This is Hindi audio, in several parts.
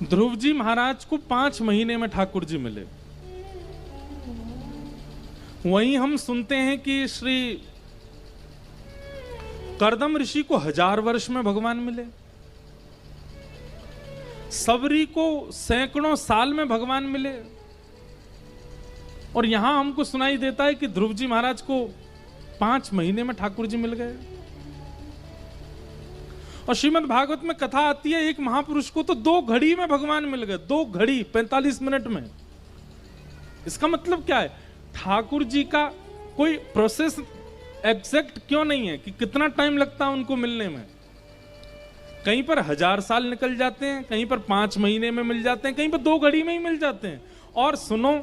ध्रुव जी महाराज को 5 महीने में ठाकुर जी मिले। वहीं हम सुनते हैं कि श्री कर्दम ऋषि को 1000 वर्ष में भगवान मिले, सबरी को सैकड़ों साल में भगवान मिले, और यहां हमको सुनाई देता है कि ध्रुव जी महाराज को 5 महीने में ठाकुर जी मिल गए। और श्रीमद् भागवत में कथा आती है, एक महापुरुष को तो 2 घड़ी में भगवान मिल गए, 2 घड़ी 45 मिनट में। इसका मतलब क्या है? ठाकुर जी का कोई प्रोसेस एग्जैक्ट क्यों नहीं है कि कितना टाइम लगता है उनको मिलने में। कहीं पर 1000 साल निकल जाते हैं, कहीं पर 5 महीने में मिल जाते हैं, कहीं पर 2 घड़ी में ही मिल जाते हैं। और सुनो,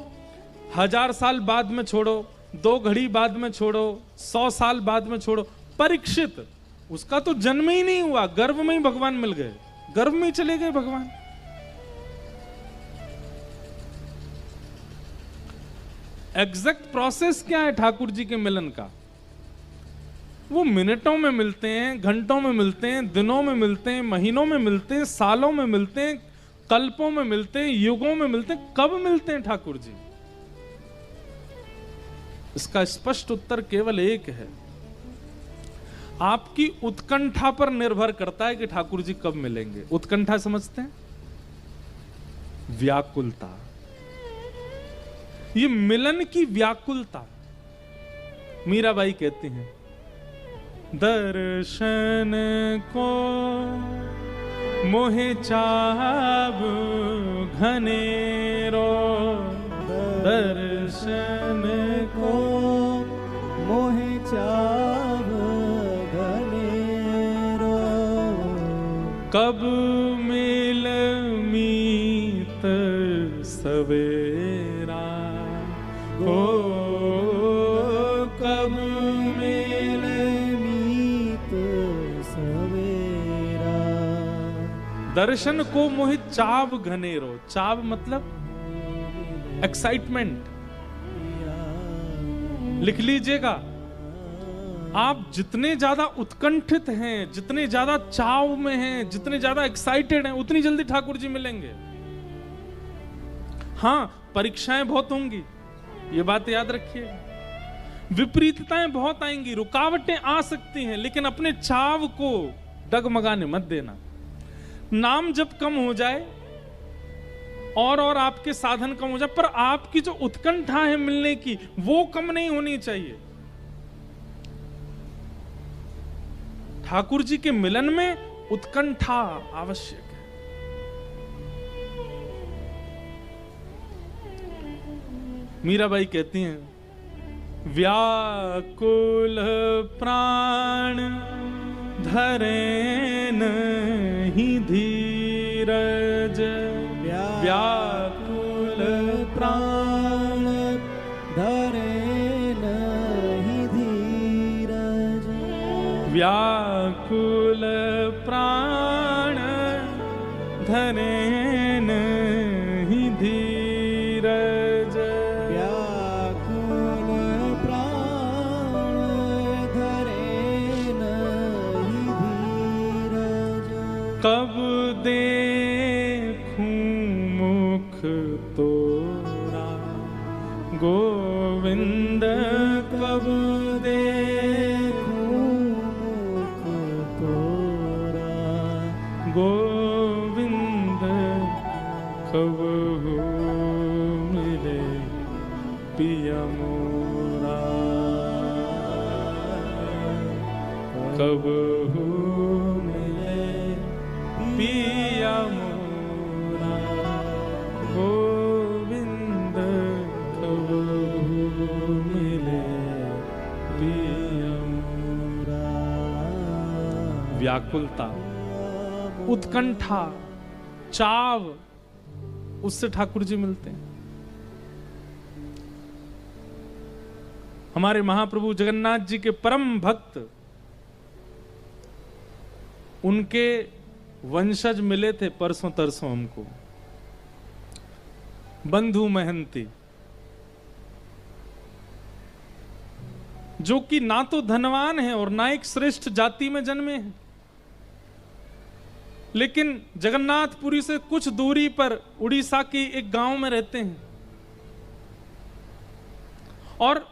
1000 साल बाद में छोड़ो, 2 घड़ी बाद में छोड़ो, 100 साल बाद में छोड़ो, परीक्षित, उसका तो जन्म ही नहीं हुआ, गर्भ में ही भगवान मिल गए, गर्भ में ही चले गए भगवान। एग्जैक्ट प्रोसेस क्या है ठाकुर जी के मिलन का? वो मिनटों में मिलते हैं, घंटों में मिलते हैं, दिनों में मिलते हैं, महीनों में मिलते हैं, सालों में मिलते हैं, कल्पों में मिलते हैं, युगों में मिलते हैं। कब मिलते हैं ठाकुर जी? इसका स्पष्ट उत्तर केवल एक है, आपकी उत्कंठा पर निर्भर करता है कि ठाकुर जी कब मिलेंगे। उत्कंठा समझते हैं? व्याकुलता, ये मिलन की व्याकुलता। मीराबाई कहती हैं, दर्शन को मोहे चाव घनेरो, दर्शन को मोहे चाव घनेरो, कब मिल मीत सवेरा, हो कब मिल मीत सवेरा। दर्शन को मोहि चाव घनेरो। चाव मतलब एक्साइटमेंट। लिख लीजिएगा, आप जितने ज्यादा उत्कंठित हैं, जितने ज्यादा चाव में हैं, जितने ज्यादा एक्साइटेड हैं, उतनी जल्दी ठाकुर जी मिलेंगे। हां, परीक्षाएं बहुत होंगी, ये बात याद रखिए, विपरीतताएं बहुत आएंगी, रुकावटें आ सकती हैं, लेकिन अपने चाव को डगमगाने मत देना। नाम जब कम हो जाए और आपके साधन कम हो जाए, पर आपकी जो उत्कंठा है मिलने की, वो कम नहीं होनी चाहिए। ठाकुर जी के मिलन में उत्कंठा आवश्यक है। मीराबाई कहती हैं, व्याकुल प्राण धरे नहीं धीरज, व्याकुल प्राण धरे नहीं धीरज, व्याकुल प्राण धरे नहीं धीरज, व्याकुल प्राण धरे नहीं धीरज, कब देखूं मुख तोरा गोविंद, कब देखूं मुख तोरा गोविंद, कब मिले पिया मोरा, कब मिले पिया मोरा, गोविंद कब मिले पिया मोरा। व्याकुलता, उत्कंठा, चाव, उससे ठाकुर जी मिलते हैं। हमारे महाप्रभु जगन्नाथ जी के परम भक्त, उनके वंशज मिले थे परसों तरसों हमको, बंधु महंती, जो कि ना तो धनवान है और ना एक श्रेष्ठ जाति में जन्मे हैं, लेकिन जगन्नाथपुरी से कुछ दूरी पर उड़ीसा के एक गांव में रहते हैं और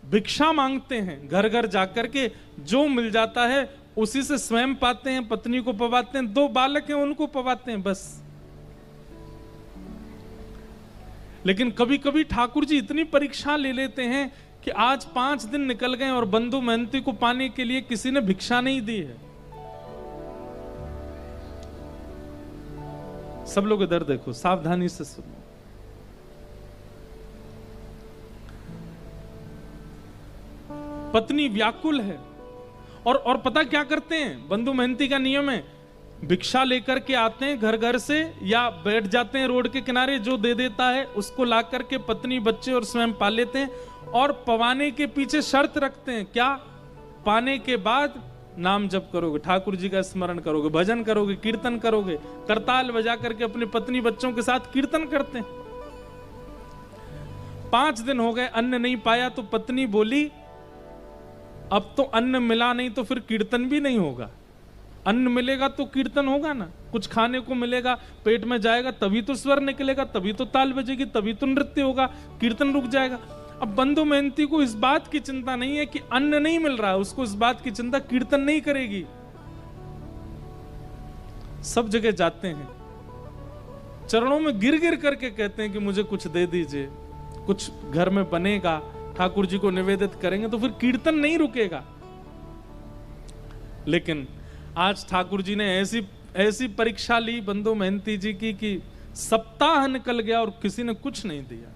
भिक्षा मांगते हैं, घर घर जाकर के जो मिल जाता है उसी से स्वयं पाते हैं, पत्नी को पवाते हैं, 2 बालक हैं उनको पवाते हैं बस। लेकिन कभी कभी ठाकुर जी इतनी परीक्षा ले लेते हैं कि आज 5 दिन निकल गए और बंधु मेहनती को पाने के लिए किसी ने भिक्षा नहीं दी है। सब लोग इधर देखो, सावधानी से सुनो। पत्नी व्याकुल है और पता क्या करते हैं, बंधु मेहनती का नियम है, भिक्षा लेकर के आते हैं घर घर से या बैठ जाते हैं रोड के किनारे, जो दे देता है उसको ला करके पत्नी बच्चे और स्वयं पा लेते हैं और पवाने के पीछे शर्त रखते हैं, क्या? पाने के बाद नाम जप करोगे, ठाकुर जी का स्मरण करोगे, भजन करोगे, कीर्तन करोगे, करताल बजा करके अपनी पत्नी बच्चों के साथ कीर्तन करते हैं। 5 दिन हो गए, अन्न नहीं पाया तो पत्नी बोली अब तो अन्न मिला नहीं तो फिर कीर्तन भी नहीं होगा। अन्न मिलेगा तो कीर्तन होगा ना, कुछ खाने को मिलेगा, पेट में जाएगा तभी तो स्वर निकलेगा, तभी तो ताल बजेगी, तभी तो नृत्य होगा, कीर्तन रुक जाएगा। अब बंधु मेहनती को इस बात की चिंता नहीं है कि अन्न नहीं मिल रहा है, उसको इस बात की चिंता कीर्तन नहीं करेगी। सब जगह जाते हैं, चरणों में गिर गिर करके कहते हैं कि मुझे कुछ दे दीजिए, कुछ घर में बनेगा, ठाकुर जी को निवेदित करेंगे तो फिर कीर्तन नहीं रुकेगा। लेकिन आज ठाकुर जी ने ऐसी परीक्षा ली बंधु मेहनती जी की कि सप्ताह निकल गया और किसी ने कुछ नहीं दिया।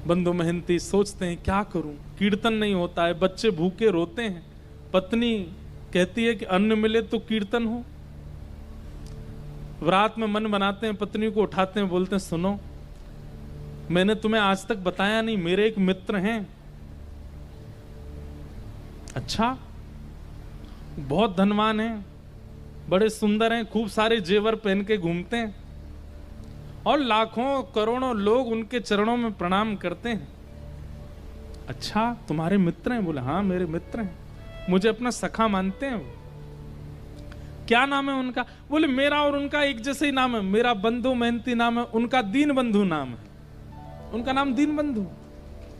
बंधु मेहनती सोचते हैं क्या करूं, कीर्तन नहीं होता है, बच्चे भूखे रोते हैं, पत्नी कहती है कि अन्न मिले तो कीर्तन हो। रात में मन बनाते हैं, पत्नी को उठाते हैं, बोलते हैं सुनो मैंने तुम्हें आज तक बताया नहीं, मेरे एक मित्र हैं। अच्छा, बहुत धनवान हैं, बड़े सुंदर हैं, खूब सारे जेवर पहन के घूमते हैं और लाखों करोड़ों लोग उनके चरणों में प्रणाम करते हैं। अच्छा, तुम्हारे मित्र हैं? बोले हाँ मेरे मित्र हैं, मुझे अपना सखा मानते हैं। क्या नाम है उनका? बोले मेरा और उनका एक जैसे ही नाम है, मेरा बंधु मेहनती नाम है, उनका दीन बंधु नाम है, उनका नाम दीन बंधु,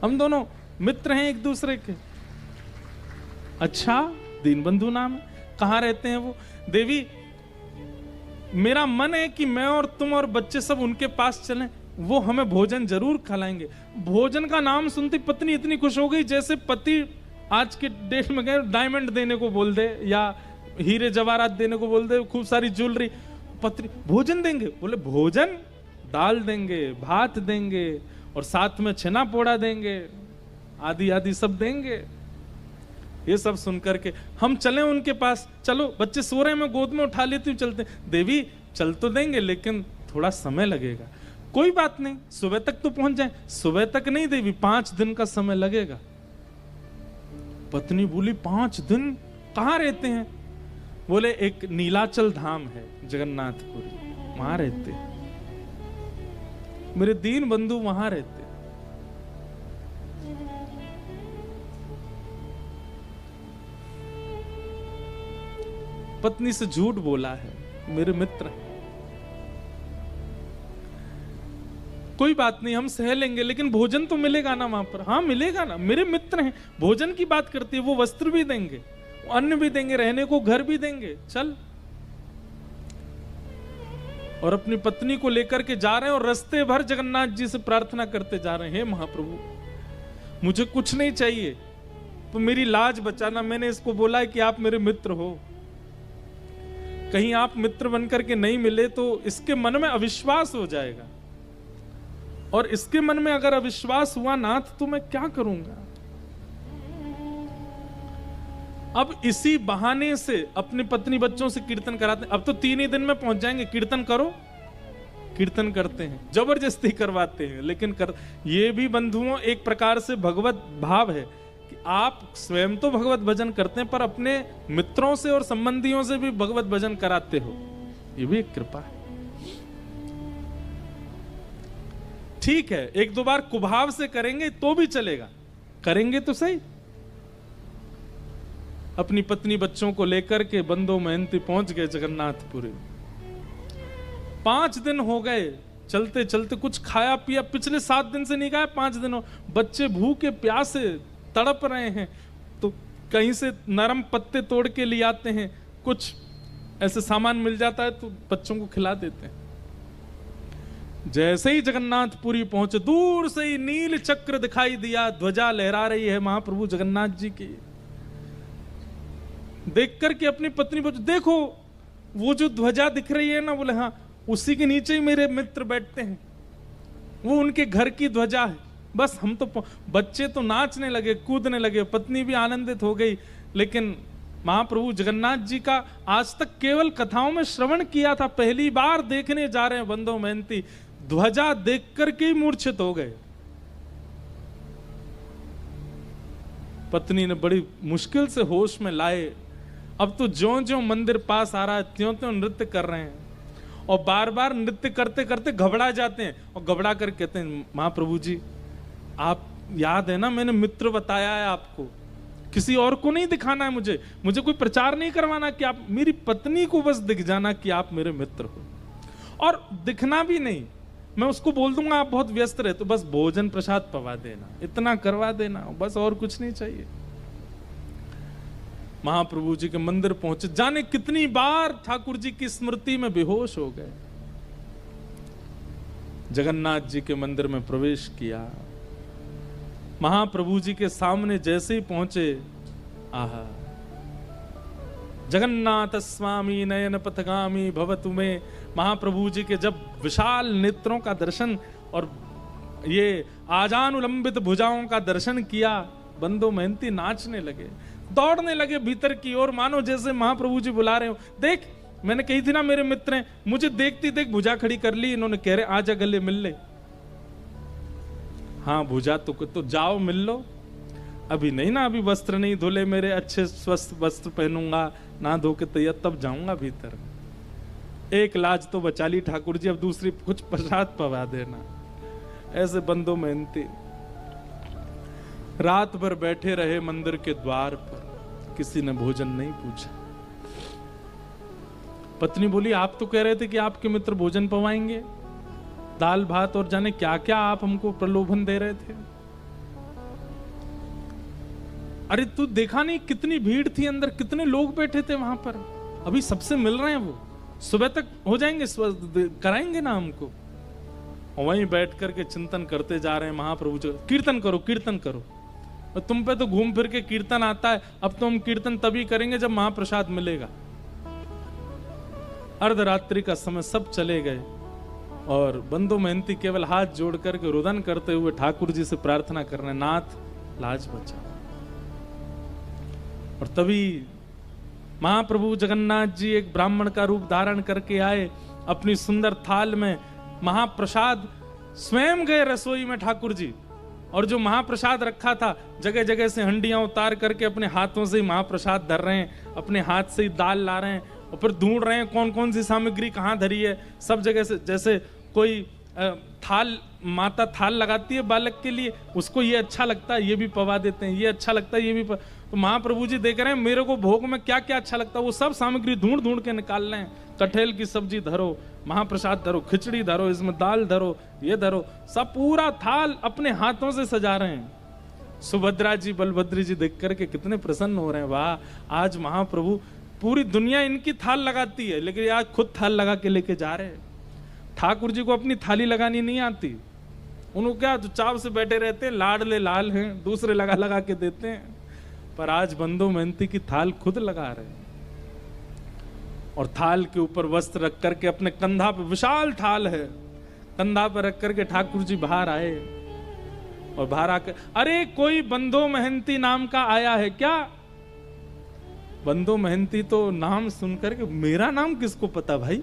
हम दोनों मित्र हैं एक दूसरे के। अच्छा, दीन बंधु नाम है, कहां रहते हैं वो? देवी मेरा मन है कि मैं और तुम और बच्चे सब उनके पास चलें, वो हमें भोजन जरूर खिलाएंगे। भोजन का नाम सुनती पत्नी इतनी खुश हो गई जैसे पति आज के डेट में गए डायमंड देने को बोल दे या हीरे जवाहरात देने को बोल दे, खूब सारी ज्वेलरी। पत्नी भोजन देंगे? बोले भोजन, दाल देंगे, भात देंगे और साथ में छेना पोड़ा देंगे, आदि आदि सब देंगे। ये सब सुनकर के हम चले उनके पास, चलो बच्चे सो रहे हैं, मैं गोद में उठा लेती हूँ, चलते। देवी चल तो देंगे लेकिन थोड़ा समय लगेगा। कोई बात नहीं, सुबह तक तो पहुंच जाए। सुबह तक नहीं देवी, 5 दिन का समय लगेगा। पत्नी बोली 5 दिन? कहाँ रहते हैं? बोले एक नीलाचल धाम है जगन्नाथपुरी, वहां रहते हैं, मेरे दीन बंधु वहां रहते। पत्नी से झूठ बोला है, मेरे मित्र हैं। कोई बात नहीं, हम सह लेंगे, लेकिन भोजन तो मिलेगा ना वहां पर? हाँ मिलेगा ना, मेरे मित्र हैं। भोजन की बात करती है, वो वस्त्र भी देंगे, अन्न भी देंगे, रहने को घर भी देंगे, चल। और अपनी पत्नी को लेकर के जा रहे हैं और रास्ते भर जगन्नाथ जी से प्रार्थना करते जा रहे हैं, हे महाप्रभु मुझे कुछ नहीं चाहिए, तो मेरी लाज बचाना। मैंने इसको बोला है कि आप मेरे मित्र हो, कहीं आप मित्र बनकर के नहीं मिले तो इसके मन में अविश्वास हो जाएगा, और इसके मन में अगर अविश्वास हुआ नाथ तो मैं क्या करूंगा। अब इसी बहाने से अपनी पत्नी बच्चों से कीर्तन कराते हैं। अब तो 3 ही दिन में पहुंच जाएंगे, कीर्तन करो। कीर्तन करते हैं, जबरदस्ती करवाते हैं, लेकिन ये भी बंधुओं एक प्रकार से भगवत भाव है कि आप स्वयं तो भगवत भजन करते हैं पर अपने मित्रों से और संबंधियों से भी भगवत भजन कराते हो, ये भी एक कृपा है। ठीक है, 1-2 बार कुभाव से करेंगे तो भी चलेगा, करेंगे तो सही। अपनी पत्नी बच्चों को लेकर के बंदो महंती पहुंच गए जगन्नाथपुरी। 5 दिन हो गए चलते चलते, कुछ खाया पिया पिछले 7 दिन से नहीं खाया, 5 दिनों बच्चे भूखे प्यासे तड़प रहे हैं, तो कहीं से नरम पत्ते तोड़ के ले आते हैं, कुछ ऐसे सामान मिल जाता है तो बच्चों को खिला देते हैं। जैसे ही जगन्नाथपुरी पहुंचे, दूर से ही नील चक्र दिखाई दिया, ध्वजा लहरा रही है महाप्रभु जगन्नाथ जी की। देख करके अपनी पत्नी पूछे, देखो वो जो ध्वजा दिख रही है ना, बोले हाँ, उसी के नीचे ही मेरे मित्र बैठते हैं, वो उनके घर की ध्वजा है। बस हम तो, बच्चे तो नाचने लगे, कूदने लगे, पत्नी भी आनंदित हो गई। लेकिन महाप्रभु जगन्नाथ जी का आज तक केवल कथाओं में श्रवण किया था, पहली बार देखने जा रहे हैं बंदो महंती। ध्वजा देख करके ही मूर्छित हो गए। पत्नी ने बड़ी मुश्किल से होश में लाए। अब तो ज्यों ज्यों मंदिर पास आ रहा है त्यों त्यों नृत्य कर रहे हैं, और बार बार नृत्य करते करते घबरा जाते हैं, और घबरा कर कहते हैं, महाप्रभु जी आप याद है ना, मैंने मित्र बताया है आपको, किसी और को नहीं दिखाना है, मुझे कोई प्रचार नहीं करवाना कि आप, मेरी पत्नी को बस दिख जाना कि आप मेरे मित्र हो, और दिखना भी नहीं, मैं उसको बोल दूंगा आप बहुत व्यस्त रहे, तो बस भोजन प्रसाद पवा देना, इतना करवा देना, बस और कुछ नहीं चाहिए। महाप्रभु जी के मंदिर पहुंचे, जाने कितनी बार ठाकुर जी की स्मृति में बेहोश हो गए। जगन्नाथ जी के मंदिर में प्रवेश किया, महाप्रभु जी के सामने जैसे ही पहुंचे, आहा, जगन्नाथ स्वामी नयन पथगामी भवतु में। महाप्रभु जी के जब विशाल नेत्रों का दर्शन और ये आजानुलंबित भुजाओं का दर्शन किया, बंदो महंती नाचने लगे, दौड़ने लगे भीतर की ओर, मानो जैसे महाप्रभु जी बुला रहे हो। देख, मैंने कही थी ना मेरे मित्र हैं, मुझे देखती देख भुजा खड़ी कर ली इन्होंने, कह रहे आजा गले मिल ले। हाँ भुजा तो जाओ मिल लो, अभी नहीं ना, अभी वस्त्र नहीं धुले मेरे, अच्छे स्वस्थ वस्त्र पहनूंगा, ना धो के तैयार, तब जाऊंगा भीतर। एक लाज तो बचा ली ठाकुर जी, अब दूसरी कुछ प्रसाद पवा देना। ऐसे बंदो मेहनती रात भर बैठे रहे मंदिर के द्वार पर, किसी ने भोजन नहीं पूछा। पत्नी बोली, आप तो कह रहे थे कि आपके मित्र भोजन पवाएंगे, दाल भात और जाने क्या क्या आप हमको प्रलोभन दे रहे थे। अरे तू देखा नहीं कितनी भीड़ थी अंदर, कितने लोग बैठे थे वहां पर, अभी सबसे मिल रहे हैं, वो सुबह तक हो जाएंगे, कराएंगे ना हमको। और वहीं बैठ करके चिंतन करते जा रहे हैं महाप्रभु जी, कीर्तन करो कीर्तन करो। और तुम पे तो घूम फिर के कीर्तन आता है, अब तो हम कीर्तन तभी करेंगे जब महाप्रसाद मिलेगा। अर्धरात्रि का समय सब चले गए, और बंदो महंती केवल हाथ जोड़ करके रुदन करते हुए ठाकुर जी से प्रार्थना कर रहे, नाथ लाज बचा। और तभी महाप्रभु जगन्नाथ जी एक ब्राह्मण का रूप धारण करके आए, अपनी सुंदर थाल में महाप्रसाद स्वयं गए रसोई में ठाकुर जी, और जो महाप्रसाद रखा था जगह जगह से हंडियां उतार करके अपने हाथों से ही महाप्रसाद धर रहे हैं, अपने हाथ से ही दाल ला रहे हैं, और फिर ढूंढ रहे हैं कौन कौन सी सामग्री कहाँ धरी है। सब जगह से, जैसे कोई थाल, माता थाल लगाती है बालक के लिए, उसको ये अच्छा लगता है ये भी पवा देते हैं, ये अच्छा लगता है ये भी तो महाप्रभु जी देख रहे हैं मेरे को भोग में क्या क्या अच्छा लगता है, वो सब सामग्री ढूंढ ढूंढ के निकाल रहे हैं। कटहल की सब्जी धरो, महाप्रसाद धरो, खिचड़ी धरो, इसमें दाल धरो, ये धरो, सब पूरा थाल अपने हाथों से सजा रहे हैं। सुभद्रा जी बलभद्र जी देख करके कितने प्रसन्न हो रहे हैं, वाह आज महाप्रभु, पूरी दुनिया इनकी थाल लगाती है लेकिन आज खुद थाल लगा के लेके जा रहे हैं। ठाकुर जी को अपनी थाली लगानी नहीं आती, उनको क्या चुपचाप से बैठे रहते हैं, लाडले लाल हैं, दूसरे लगा लगा के देते हैं, पर आज बंदो मेहनती की थाल खुद लगा रहे हैं। और थाल के ऊपर वस्त्र रख करके अपने कंधा पे, विशाल थाल है, कंधा पर रख करके ठाकुर जी बाहर आए, और बाहर आकर, अरे कोई बंदो मेहनती नाम का आया है क्या? बंदो मेहनती तो नाम सुनकर के, मेरा नाम किसको पता भाई?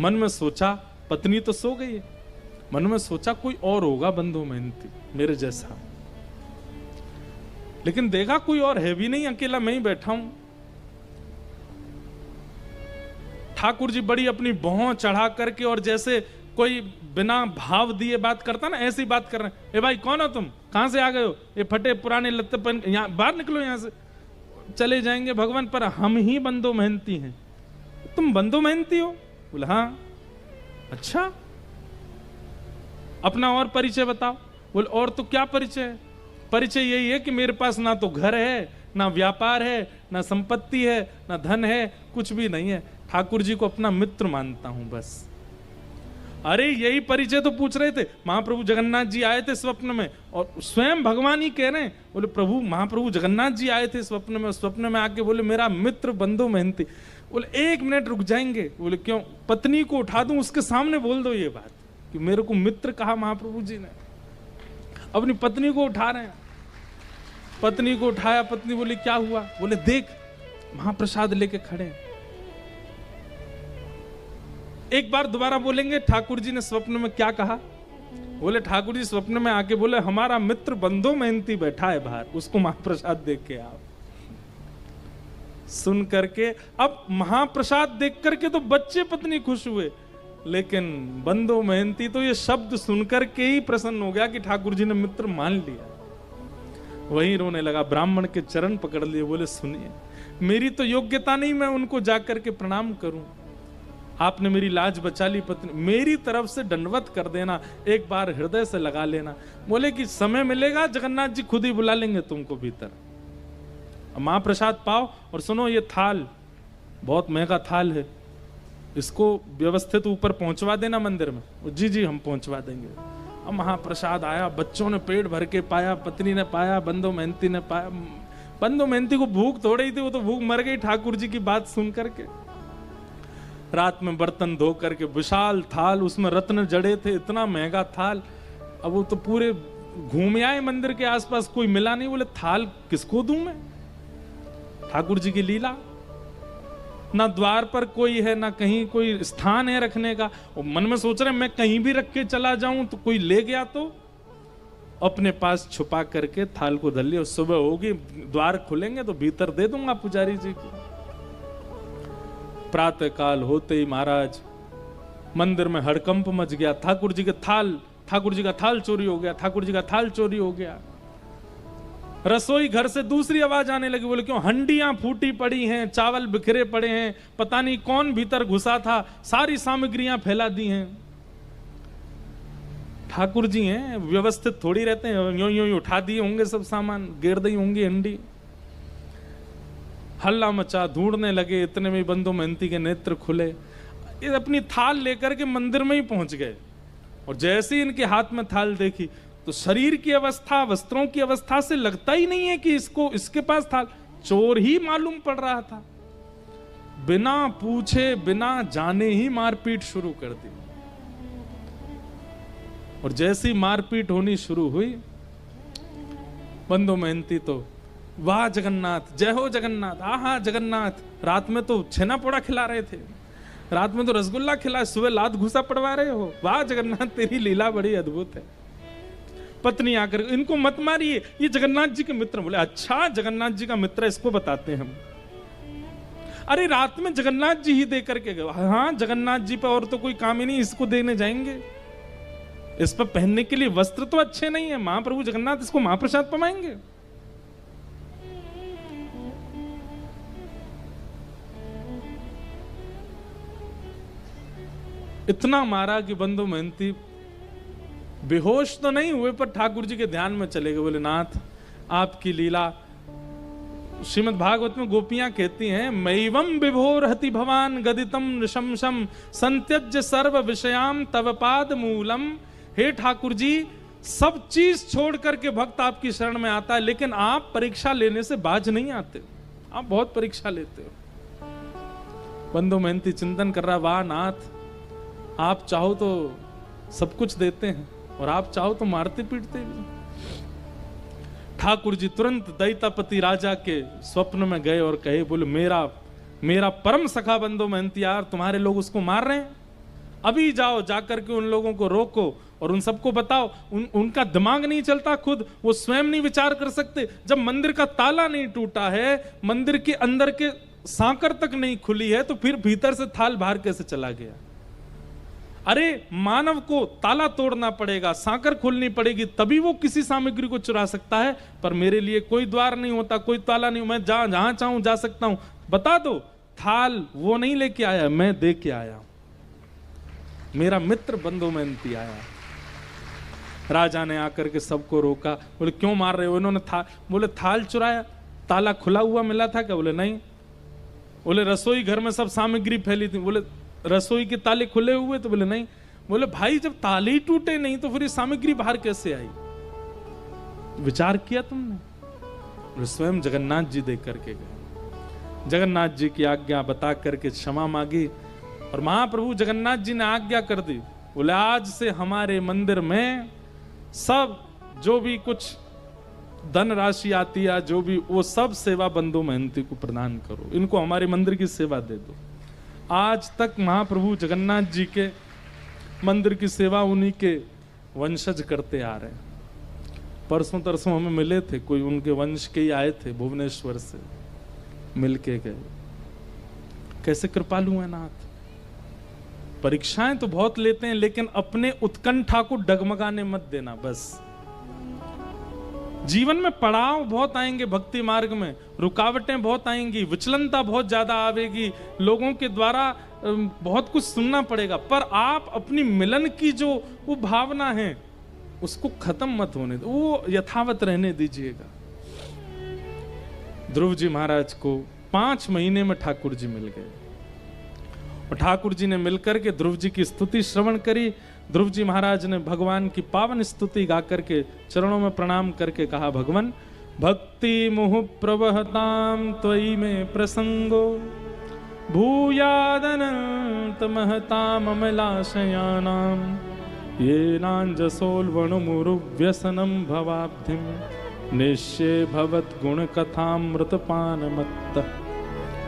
मन में सोचा, पत्नी तो सो गई है, मन में सोचा कोई और होगा बंदो मेहनती मेरे जैसा, लेकिन देखा कोई और है भी नहीं, अकेला मैं ही बैठा हूं। ठाकुर जी बड़ी अपनी भौं चढ़ा करके और जैसे कोई बिना भाव दिए बात करता ना, ऐसी बात कर रहे हैं, ए भाई कौन हो तुम, कहां से आ गए हो, ये फटे पुराने लत्ते पहन, यहाँ बाहर निकलो यहाँ से, चले जाएंगे भगवान। पर हम ही बंदो मेहनती हैं। तुम बंदो मेहनती हो? बोले हाँ। अच्छा, अपना और परिचय बताओ। बोले और तो क्या परिचय है? परिचय यही है कि मेरे पास ना तो घर है, ना व्यापार है, ना संपत्ति है, ना धन है, कुछ भी नहीं है, ठाकुर जी को अपना मित्र मानता हूं बस। अरे यही परिचय तो पूछ रहे थे। महाप्रभु जगन्नाथ जी आए थे स्वप्न में, और स्वयं भगवान ही कह रहे हैं, बोले प्रभु महाप्रभु जगन्नाथ जी आए थे स्वप्न में, स्वप्न में आके बोले मेरा मित्र बंधु मेहनती। बोले 1 मिनट रुक जाएंगे? बोले क्यों? पत्नी को उठा दूं, उसके सामने बोल दो ये बात कि मेरे को मित्र कहा महाप्रभु जी ने। अपनी पत्नी को उठा रहे हैं, पत्नी को उठाया, पत्नी बोली क्या हुआ? बोले देख महाप्रसाद लेके खड़े हैं। एक बार दोबारा बोलेंगे ठाकुर जी ने स्वप्न में क्या कहा? बोले ठाकुर जी स्वप्न में आके बोले हमारा मित्र बंधु मेहनती बैठा है बाहर, उसको महाप्रसाद देख के आओ। सुन करके अब महाप्रसाद देख करके तो बच्चे पत्नी खुश हुए, लेकिन बंधु मेहनती तो ये शब्द सुनकर के ही प्रसन्न हो गया कि ठाकुर जी ने मित्र मान लिया। वहीं रोने लगा, ब्राह्मण के चरण पकड़ लिए, बोले सुनिए मेरी तो योग्यता नहीं मैं उनको जाकर के प्रणाम करूं, आपने मेरी लाज बचा ली, पत्नी मेरी तरफ से दंडवत कर देना, एक बार हृदय से लगा लेना। बोले कि समय मिलेगा जगन्नाथ जी खुद ही बुला लेंगे तुमको भीतर, महाप्रसाद पाओ। और सुनो ये थाल बहुत महंगा थाल है, इसको व्यवस्थित ऊपर पहुंचवा देना मंदिर में। जी जी हम पहुंचवा देंगे। अब महाप्रसाद आया, बच्चों ने पेट भर के पाया, पत्नी ने पाया, बंधु मेहनती ने पाया। बंधु मेहनती को भूख थोड़ी ही थी, वो तो भूख मर गई ठाकुर जी की बात सुन करके। रात में बर्तन धो करके विशाल थाल, उसमें रत्न जड़े थे, इतना महंगा थाल। अब वो तो पूरे घूम आए मंदिर के आसपास, कोई मिला नहीं। बोले थाल किसको दूं मैं? ठाकुर जी की लीला, ना द्वार पर कोई है, ना कहीं कोई स्थान है रखने का। और मन में सोच रहे मैं कहीं भी रख के चला जाऊं तो कोई ले गया, तो अपने पास छुपा करके थाल को धर लिया। सुबह होगी, द्वार खुलेंगे तो भीतर दे दूंगा पुजारी जी को। प्रातः काल होते ही महाराज मंदिर में हड़कंप मच गया। ठाकुर जी का थाल चोरी हो गया, ठाकुर जी का थाल चोरी हो गया। रसोई घर से दूसरी आवाज आने लगी। बोले क्यों? हंडियां फूटी पड़ी हैं, चावल बिखरे पड़े हैं, पता नहीं कौन भीतर घुसा था, सारी सामग्रियां फैला दी हैं। ठाकुर जी हैं, व्यवस्थित थोड़ी रहते हैं, यूं यूं उठा दिए होंगे सब सामान, गिर दी होंगी हंडी। हल्ला मचा, ढूंढने लगे, इतने में बंधु मेहनती के नेत्र खुले। ये अपनी थाल लेकर के मंदिर में ही पहुंच गए, और जैसे ही इनके हाथ में थाल देखी तो शरीर की अवस्था, वस्त्रों की अवस्था से लगता ही नहीं है कि इसके पास थाल। चोर ही मालूम पड़ रहा था। बिना पूछे बिना जाने ही मारपीट शुरू कर दी। और जैसी मारपीट होनी शुरू हुई, बंधु मेहनती तो वाह जगन्नाथ, जय हो जगन्नाथ, आहा जगन्नाथ। रात में तो छेना पोड़ा खिला रहे थे, रात में तो रसगुल्ला खिला, सुबह लात घुसा पड़वा रहे हो, वाह जगन्नाथ तेरी लीला बड़ी अद्भुत है। पत्नी आकर इनको मत मारिए, ये जगन्नाथ जी के मित्र। बोले अच्छा जगन्नाथ जी का मित्र, इसको बताते हैं हम। अरे रात में जगन्नाथ जी ही दे करके गए। हाँ जगन्नाथ जी पे और तो कोई काम ही नहीं, इसको देने जाएंगे। इस पर पहनने के लिए वस्त्र तो अच्छे नहीं है, महाप्रभु जगन्नाथ इसको महाप्रसाद पमाएंगे। इतना मारा कि बंधु मेहनती बेहोश तो नहीं हुए, पर ठाकुर जी के ध्यान में चले गए। बोले नाथ आपकी लीला, श्रीमद् भागवत में गोपियां कहती हैं, मैवम विभोरहति भवान गदितम नृशंसम संत्यज्य सर्व विषयाम तव पाद मूलम। हे ठाकुर जी, सब चीज छोड़ करके भक्त आपकी शरण में आता है, लेकिन आप परीक्षा लेने से बाज नहीं आते, आप बहुत परीक्षा लेते हो। बंधु मेहनती चिंतन कर रहा, वाह नाथ आप चाहो तो सब कुछ देते हैं, और आप चाहो तो मारते पीटते भी। ठाकुर जी तुरंत दैतापति राजा के स्वप्न में गए और कहे, बोले मेरा परम सखा बंधु मेहनती यार, तुम्हारे लोग उसको मार रहे हैं, अभी जाओ जाकर के उन लोगों को रोको और उन सबको बताओ। उनका दिमाग नहीं चलता, खुद वो स्वयं नहीं विचार कर सकते। जब मंदिर का ताला नहीं टूटा है, मंदिर के अंदर के सांकर तक नहीं खुली है, तो फिर भीतर से थाल बाहर कैसे चला गया? अरे मानव को ताला तोड़ना पड़ेगा, सांकर खोलनी पड़ेगी, तभी वो किसी सामग्री को चुरा सकता है। पर मेरे लिए कोई द्वार नहीं होता, कोई ताला नहीं, मैं जहां चाहूं जा सकता हूं। बता दो, थाल वो नहीं लेके आया, मैं दे के आया। मेरा मित्र बंधु मेहनती आया। राजा ने आकर के सबको रोका, बोले क्यों मार रहे हो? इन्होंने बोले थाल चुराया, ताला खुला हुआ मिला था क्या? बोले नहीं। बोले रसोई घर में सब सामग्री फैली थी, बोले रसोई के ताले खुले हुए? तो बोले नहीं। बोले भाई जब ताले ही टूटे नहीं तो फिर ये सामग्री बाहर कैसे आई? विचार किया तुमने? बोले स्वयं जगन्नाथ जी देख करके गए। जगन्नाथ जी की आज्ञा बता करके क्षमा मांगी और महाप्रभु जगन्नाथ जी ने आज्ञा कर दी। बोले आज से हमारे मंदिर में सब जो भी कुछ धन राशि आती है, जो भी, वो सब सेवा बंधु मेहनती को प्रदान करो, इनको हमारे मंदिर की सेवा दे दो। आज तक महाप्रभु जगन्नाथ जी के मंदिर की सेवा उन्हीं के वंशज करते आ रहे हैं। परसों तरसों हमें मिले थे, कोई उनके वंश के ही आए थे, भुवनेश्वर से मिल के गए। कैसे कृपालु है नाथ। परीक्षाएं तो बहुत लेते हैं, लेकिन अपने उत्कंठा को डगमगाने मत देना। बस जीवन में पड़ाव बहुत आएंगे, भक्ति मार्ग में रुकावटें बहुत आएंगी, विचलनता बहुत ज्यादा आवेगी, लोगों के द्वारा बहुत कुछ सुनना पड़ेगा, पर आप अपनी मिलन की जो वो भावना है उसको खत्म मत होने दो, वो यथावत रहने दीजिएगा। ध्रुव जी महाराज को 5 महीने में ठाकुर जी मिल गए और ठाकुर जी ने मिलकर के ध्रुव जी की स्तुति श्रवण करी। ध्रुव जी महाराज ने भगवान की पावन स्तुति गा करके चरणों में प्रणाम करके कहा, भगवान भक्ति मुहु प्रवहताम त्वयि में प्रसंगो भूयादनंत महताम अमलाशयानाम ये नांजसोल्वणुमुरु व्यसनम भवाब्धिम निश्चय भवत गुण कथामृत पान मत्त।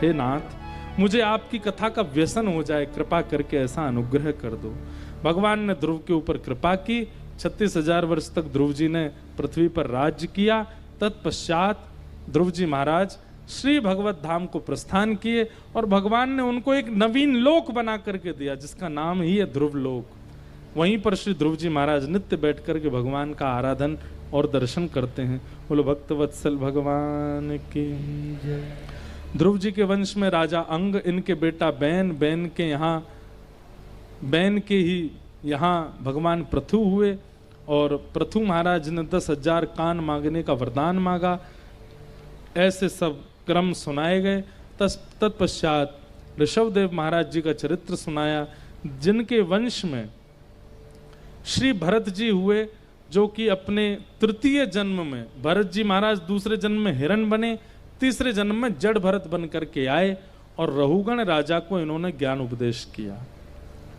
हे नाथ, मुझे आपकी कथा का व्यसन हो जाए, कृपा करके ऐसा अनुग्रह कर दो। भगवान ने ध्रुव के ऊपर कृपा की। 36,000 वर्ष तक ध्रुव जी ने पृथ्वी पर राज्य किया। तत्पश्चात ध्रुव जी महाराज श्री भगवत धाम को प्रस्थान किए और भगवान ने उनको एक नवीन लोक बना करके दिया, जिसका नाम ही है ध्रुव लोक। वहीं पर श्री ध्रुव जी महाराज नित्य बैठ करके भगवान का आराधन और दर्शन करते हैं। बोलो भक्तवत्सल भगवान की जय। ध्रुव जी के वंश में राजा अंग, इनके बेटा बैन, बैन के ही यहाँ भगवान पृथु हुए और पृथु महाराज ने 10,000 कान मांगने का वरदान मांगा। ऐसे सब क्रम सुनाए गए। तत्पश्चात ऋषभदेव महाराज जी का चरित्र सुनाया, जिनके वंश में श्री भरत जी हुए, जो कि अपने तृतीय जन्म में भरत जी महाराज दूसरे जन्म में हिरण बने, तीसरे जन्म में जड़ भरत बन करके आए और रहुगण राजा को इन्होंने ज्ञान उपदेश किया।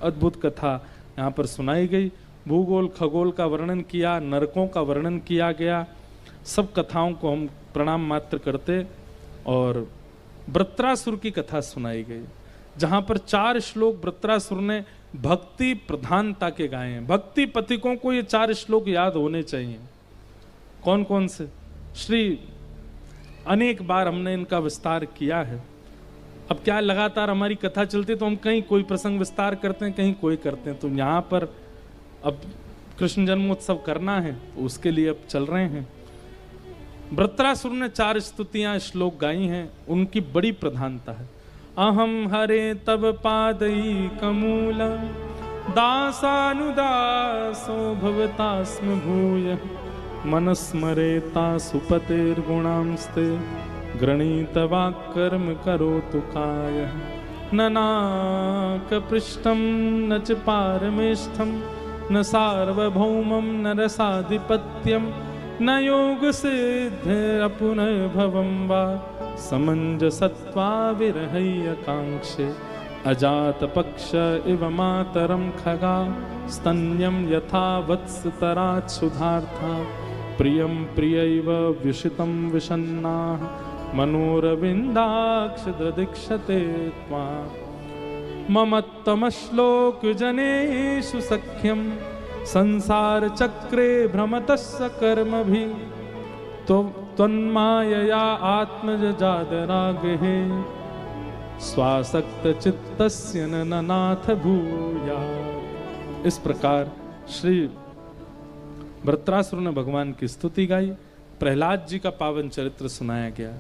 अद्भुत कथा यहाँ पर सुनाई गई। भूगोल खगोल का वर्णन किया, नरकों का वर्णन किया गया। सब कथाओं को हम प्रणाम मात्र करते और वृत्रासुर की कथा सुनाई गई, जहाँ पर 4 श्लोक वृत्रासुर ने भक्ति प्रधानता के गाए हैं। भक्ति पथिकों को ये 4 श्लोक याद होने चाहिए। कौन कौन से? श्री अनेक बार हमने इनका विस्तार किया है। अब क्या लगातार हमारी कथा चलती तो हम कहीं कोई प्रसंग विस्तार करते हैं, कहीं कोई करते हैं। तो यहाँ पर अब कृष्ण जन्मोत्सव करना है तो उसके लिए अब चल रहे हैं। वृत्रासुर ने 4 स्तुतियां श्लोक गाई हैं, उनकी बड़ी प्रधानता है। अहम हरे तब पादई कमूल दासानुदासो भवतास्म भूय मनस्मरेता सुपतेर्गुणांस्ते गृणीतवाक्कर्म करोतु कायः न नाकपृष्ठं न च पारमेष्ठं न सार्वभौमं न रसाधिपत्यं न योगसिद्धिरपुनर्भवं वा समञ्जसत्वा विरहैयकाङ्क्षे अजातपक्ष इव मातरं खगा स्तन्यं यथा वत्सतरात् सुधार्था प्रियं प्रियैव विषितं विषन्नाः मनोरविन्दाक्ष ददीक्षते त्वां ममत्तमश्लोकजनेषु सख्यं संसारचक्रे भ्रमतस्य कर्मभिः त्वन्मायया आत्मजजादरागहे स्वासक्तचित्तस्य न नाथ भूयात्। इस प्रकार श्री वृत्रासुर ने भगवान की स्तुति गाई, प्रहलाद जी का पावन चरित्र सुनाया गया।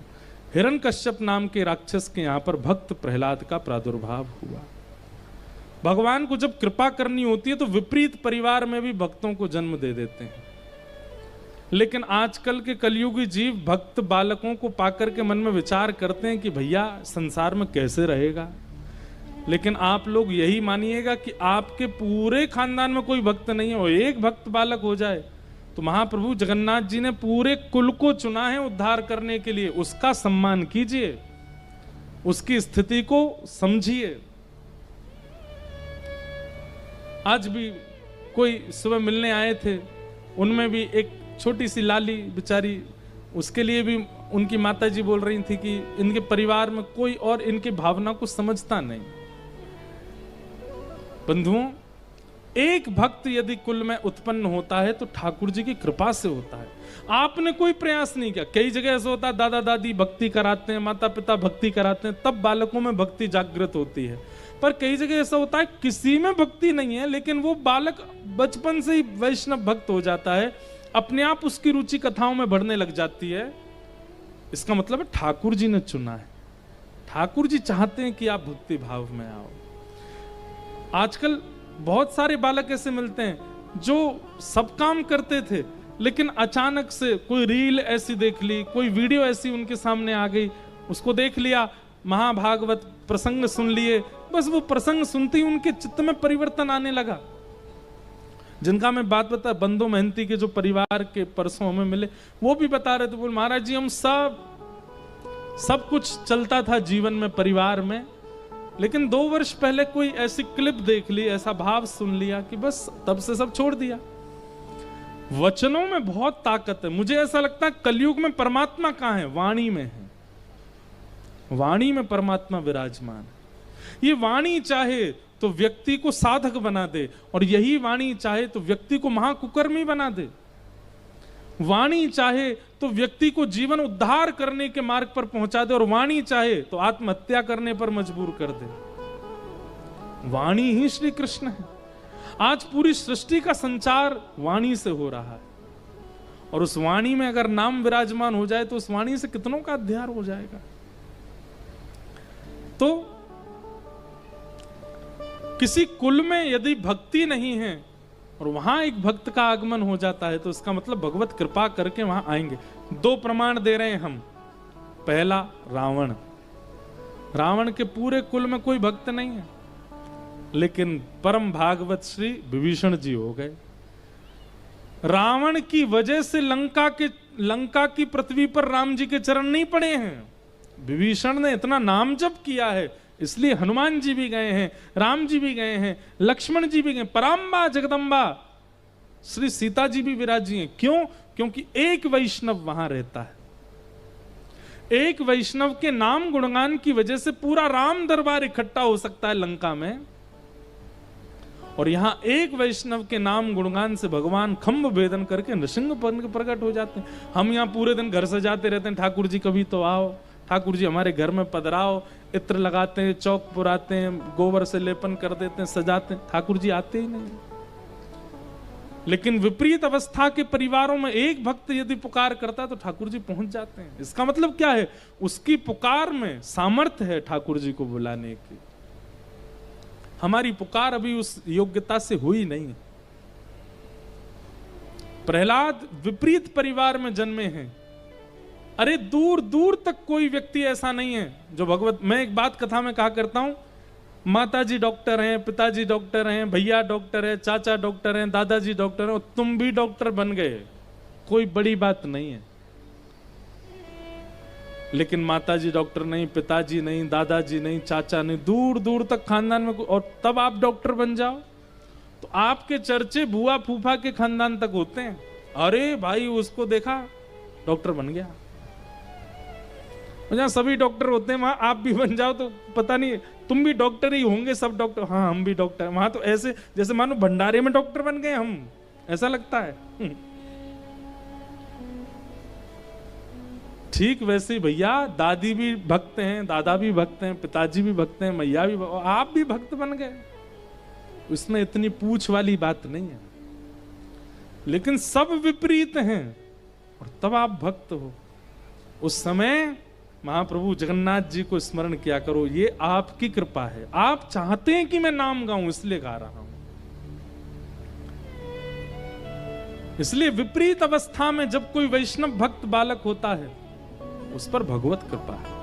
हिरण्यकश्यप नाम के राक्षस के यहाँ पर भक्त प्रहलाद का प्रादुर्भाव हुआ। भगवान को जब कृपा करनी होती है तो विपरीत परिवार में भी भक्तों को जन्म दे देते हैं। लेकिन आजकल के कलयुगी जीव भक्त बालकों को पाकर के मन में विचार करते हैं कि भैया संसार में कैसे रहेगा। लेकिन आप लोग यही मानिएगा कि आपके पूरे खानदान में कोई भक्त नहीं है और एक भक्त बालक हो जाए तो महाप्रभु जगन्नाथ जी ने पूरे कुल को चुना है उद्धार करने के लिए। उसका सम्मान कीजिए, उसकी स्थिति को समझिए। आज भी कोई सुबह मिलने आए थे, उनमें भी एक छोटी सी लाली बेचारी, उसके लिए भी उनकी माताजी बोल रही थी कि इनके परिवार में कोई और इनकी भावना को समझता नहीं। बंधुओं, एक भक्त यदि कुल में उत्पन्न होता है तो ठाकुर जी की कृपा से होता है। आपने कोई प्रयास नहीं किया। कई जगह ऐसा होता है दादा दादी भक्ति कराते हैं, माता पिता भक्ति कराते हैं, तब बालकों में भक्ति जागृत होती है। पर कई जगह ऐसा होता है किसी में भक्ति नहीं है लेकिन वो बालक बचपन से ही वैष्णव भक्त हो जाता है, अपने आप उसकी रुचि कथाओं में बढ़ने लग जाती है। इसका मतलब है ठाकुर जी ने चुना है। ठाकुर जी चाहते हैं कि आप भक्ति भाव में आओ। आजकल बहुत सारे बालक ऐसे मिलते हैं जो सब काम करते थे लेकिन अचानक से कोई रील ऐसी देख ली, कोई वीडियो ऐसी उनके सामने आ गई, उसको देख लिया, महाभागवत प्रसंग सुन लिए, बस वो प्रसंग सुनते ही उनके चित्त में परिवर्तन आने लगा। जिनका मैं बात बता, बंदो महंती के जो परिवार के परसों हमें मिले, वो भी बता रहे थे, बोल महाराज जी हम सब कुछ चलता था जीवन में परिवार में, लेकिन 2 वर्ष पहले कोई ऐसी क्लिप देख ली, ऐसा भाव सुन लिया कि बस तब से सब छोड़ दिया। वचनों में बहुत ताकत है। मुझे ऐसा लगता है कलयुग में परमात्मा कहां है? वाणी में है। वाणी में परमात्मा विराजमान है। ये वाणी चाहे तो व्यक्ति को साधक बना दे और यही वाणी चाहे तो व्यक्ति को महाकुकर्मी बना दे। वाणी चाहे तो व्यक्ति को जीवन उद्धार करने के मार्ग पर पहुंचा दे और वाणी चाहे तो आत्महत्या करने पर मजबूर कर दे। वाणी ही श्री कृष्ण है। आज पूरी सृष्टि का संचार वाणी से हो रहा है और उस वाणी में अगर नाम विराजमान हो जाए तो उस वाणी से कितनों का अध्यार हो जाएगा। तो किसी कुल में यदि भक्ति नहीं है और वहां एक भक्त का आगमन हो जाता है तो इसका मतलब भगवत कृपा करके वहां आएंगे। 2 प्रमाण दे रहे हैं हम। पहला, रावण के पूरे कुल में कोई भक्त नहीं है लेकिन परम भागवत श्री विभीषण जी हो गए। रावण की वजह से लंका की पृथ्वी पर राम जी के चरण नहीं पड़े हैं। विभीषण ने इतना नाम जप किया है इसलिए हनुमान जी भी गए हैं, राम जी भी गए हैं, लक्ष्मण जी भी गए, पराम्बा जगदम्बा श्री सीता जी भी विराजी हैं। क्यों? क्योंकि एक वैष्णव वहां रहता है। एक वैष्णव के नाम गुणगान की वजह से पूरा राम दरबार इकट्ठा हो सकता है लंका में, और यहां एक वैष्णव के नाम गुणगान से भगवान खंभ भेदन करके नृसिंह बन के प्रकट हो जाते हैं। हम यहां पूरे दिन घर सजाते रहते हैं, ठाकुर जी कभी तो आओ, ठाकुर जी हमारे घर में पधराओ, इत्र लगाते हैं, चौक पुराते हैं, गोबर से लेपन कर देते हैं, सजाते हैं, ठाकुर जी आते ही नहीं। लेकिन विपरीत अवस्था के परिवारों में एक भक्त यदि पुकार करता है तो ठाकुर जी पहुंच जाते हैं। इसका मतलब क्या है? उसकी पुकार में सामर्थ्य है ठाकुर जी को बुलाने की। हमारी पुकार अभी उस योग्यता से हुई नहीं। प्रहलाद विपरीत परिवार में जन्मे हैं। अरे दूर दूर तक कोई व्यक्ति ऐसा नहीं है जो भगवत। मैं एक बात कथा में कहा करता हूं, माताजी डॉक्टर हैं, पिताजी डॉक्टर हैं, भैया डॉक्टर है, चाचा डॉक्टर हैं, दादाजी डॉक्टर हैं, तुम भी डॉक्टर बन गए, कोई बड़ी बात नहीं है। लेकिन माताजी डॉक्टर नहीं, पिताजी नहीं, दादाजी नहीं, चाचा नहीं, दूर दूर तक खानदान में, और तब आप डॉक्टर बन जाओ तो आपके चर्चे बुआ फूफा के खानदान तक होते हैं। अरे भाई उसको देखा डॉक्टर बन गया। जहां सभी डॉक्टर होते हैं वहां आप भी बन जाओ तो पता नहीं तुम भी डॉक्टर ही होंगे, सब डॉक्टर, हाँ हम भी डॉक्टर। वहां तो ऐसे जैसे मानो भंडारे में डॉक्टर बन गए हम, ऐसा लगता है। ठीक वैसे ही भैया दादी भी भक्त हैं, दादा भी भक्त हैं, पिताजी भी भक्त हैं, मैया भी, आप भी भक्त बन गए। इसमें इतनी पूछ वाली बात नहीं है, लेकिन सब विपरीत हैं और तब आप भक्त हो। उस समय महाप्रभु जगन्नाथ जी को स्मरण किया करो, ये आपकी कृपा है। आप चाहते हैं कि मैं नाम गाऊं, इसलिए गा रहा हूं। इसलिए विपरीत अवस्था में जब कोई वैष्णव भक्त बालक होता है, उस पर भगवत कृपा है।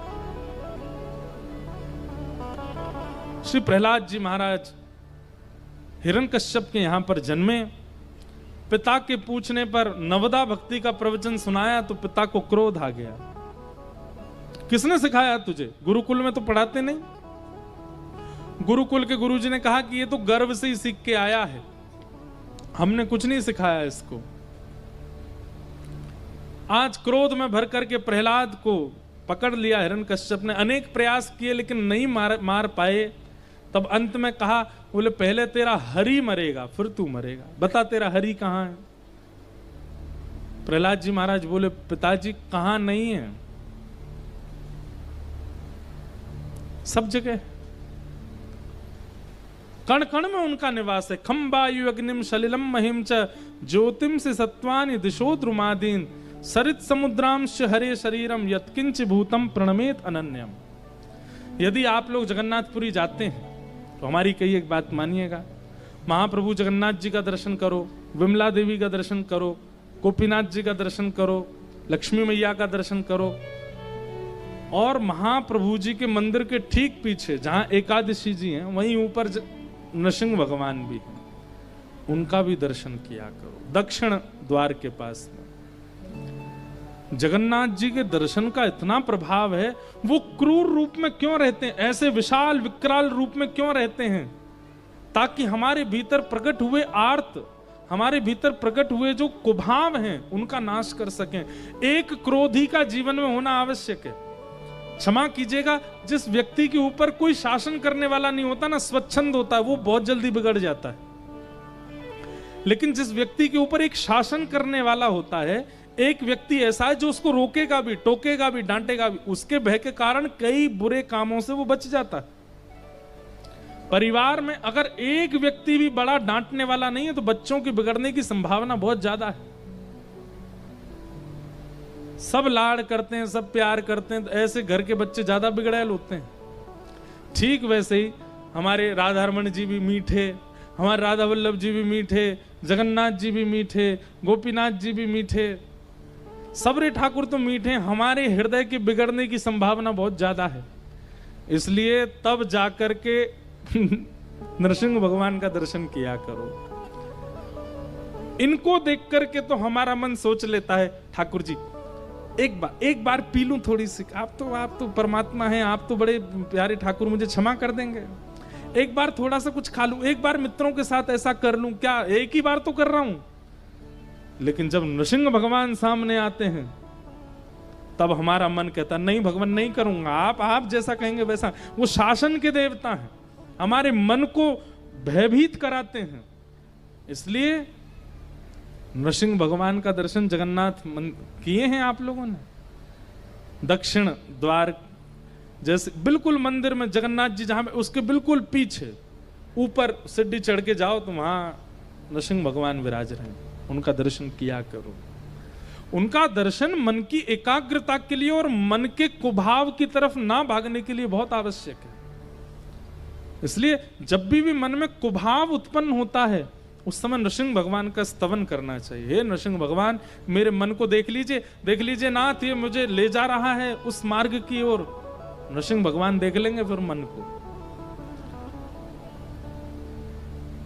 श्री प्रहलाद जी महाराज हिरण्यकश्यप के यहां पर जन्मे। पिता के पूछने पर नवदा भक्ति का प्रवचन सुनाया तो पिता को क्रोध आ गया। किसने सिखाया तुझे? गुरुकुल में तो पढ़ाते नहीं। गुरुकुल के गुरुजी ने कहा कि ये तो गर्व से ही सीख के आया है, हमने कुछ नहीं सिखाया इसको। आज क्रोध में भर करके प्रहलाद को पकड़ लिया हिरण्यकश्यप ने। अनेक प्रयास किए लेकिन नहीं मार पाए। तब अंत में कहा, बोले पहले तेरा हरि मरेगा फिर तू मरेगा, बता तेरा हरि कहां है? प्रहलाद जी महाराज बोले, पिताजी कहां नहीं है, सब जगह, कण कण में उनका निवास है। खम वायु अग्निम सलिलम महिम च ज्योतिम से सत्वानि दिशो द्रुमादीन सरित समुद्रांश हरे शरीरम यत्किंच भूतम प्रणमेत अनन्यम। यदि आप लोग जगन्नाथपुरी जाते हैं तो हमारी कई एक बात मानिएगा। महाप्रभु जगन्नाथ जी का दर्शन करो, विमला देवी का दर्शन करो, गोपीनाथ जी का दर्शन करो, लक्ष्मी मैया का दर्शन करो, और महाप्रभु जी के मंदिर के ठीक पीछे जहां एकादशी जी हैं वहीं ऊपर नृसिंह भगवान भी हैं, उनका भी दर्शन किया करो। दक्षिण द्वार के पास में जगन्नाथ जी के दर्शन का इतना प्रभाव है। वो क्रूर रूप में क्यों रहते हैं, ऐसे विशाल विकराल रूप में क्यों रहते हैं? ताकि हमारे भीतर प्रकट हुए आर्त, हमारे भीतर प्रकट हुए जो कुभाव हैं उनका नाश कर सकें। एक क्रोधी का जीवन में होना आवश्यक है। क्षमा कीजिएगा, जिस व्यक्ति के ऊपर कोई शासन करने वाला नहीं होता ना, स्वच्छंद होता है, वो बहुत जल्दी बिगड़ जाता है। लेकिन जिस व्यक्ति के ऊपर एक शासन करने वाला होता है, एक व्यक्ति ऐसा है जो उसको रोकेगा भी, टोकेगा भी, डांटेगा भी, उसके भय के कारण कई बुरे कामों से वो बच जाता है। परिवार में अगर एक व्यक्ति भी बड़ा डांटने वाला नहीं है तो बच्चों की बिगड़ने की संभावना बहुत ज्यादा है। सब लाड़ करते हैं, सब प्यार करते हैं, तो ऐसे घर के बच्चे ज्यादा बिगड़ैल होते हैं। ठीक वैसे ही हमारे राधारमण जी भी मीठे, हमारे राधा वल्लभ जी भी मीठे, जगन्नाथ जी भी मीठे, गोपीनाथ जी भी मीठे, सबरे ठाकुर तो मीठे। हमारे हृदय के बिगड़ने की संभावना बहुत ज्यादा है। इसलिए तब जाकर के नरसिंह भगवान का दर्शन किया करो। इनको देख करके तो हमारा मन सोच लेता है, ठाकुर जी एक बार पी लूं थोड़ी सी, आप तो परमात्मा हैं, आप तो बड़े प्यारे ठाकुर, मुझे क्षमा कर देंगे। एक बार थोड़ा सा कुछ खा लूं, एक बार मित्रों के साथ ऐसा कर लूं, क्या एक ही बार तो कर रहा हूं। लेकिन जब नृसिंह भगवान सामने आते हैं तब हमारा मन कहता नहीं भगवान नहीं करूंगा, आप जैसा कहेंगे वैसा। वो शासन के देवता हैं, हमारे मन को भयभीत कराते हैं। इसलिए नृसिंह भगवान का दर्शन जगन्नाथ किए हैं आप लोगों ने। दक्षिण द्वार जैसे बिल्कुल मंदिर में जगन्नाथ जी जहां, उसके बिल्कुल पीछे ऊपर सीढ़ी चढ़ के जाओ तो वहां नृसिंह भगवान विराज रहे हैं, उनका दर्शन किया करो। उनका दर्शन मन की एकाग्रता के लिए और मन के कुभाव की तरफ ना भागने के लिए बहुत आवश्यक है। इसलिए जब भी मन में कुभाव उत्पन्न होता है उस समय नृसिंह भगवान का स्तवन करना चाहिए। हे नृसिंह भगवान, मेरे मन को देख लीजिए नाथ, ये मुझे ले जा रहा है उस मार्ग की ओर। नृसिंह भगवान देख लेंगे फिर मन को।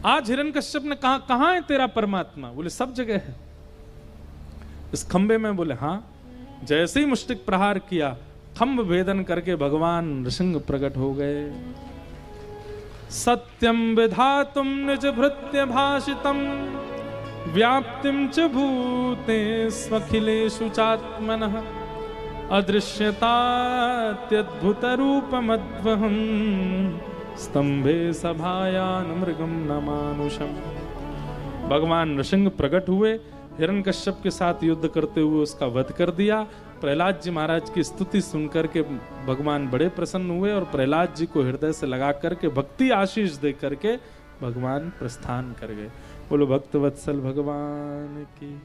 आज हिरण्यकश्यप ने कहा, कहां है तेरा परमात्मा? बोले सब जगह है, इस खंबे में। बोले हाँ। जैसे ही मुष्टिक प्रहार किया, खंब भेदन करके भगवान नृसिंह प्रकट हो गए। सत्यम विधातुम निज भृत्य भाषितम व्याप्तिम च भूते स्वखिलेषु चात्मनः अदृश्यतात्यद्भुत रूपमद्वहम् स्तंभे सभायान मृगम न मानुषम। भगवान नृसिंह प्रकट हुए, हिरण्यकश्यप के साथ युद्ध करते हुए उसका वध कर दिया। प्रहलाद जी महाराज की स्तुति सुनकर के भगवान बड़े प्रसन्न हुए और प्रहलाद जी को हृदय से लगा करके भक्ति आशीष दे करके भगवान प्रस्थान कर गए। बोलो भक्त वत्सल भगवान की।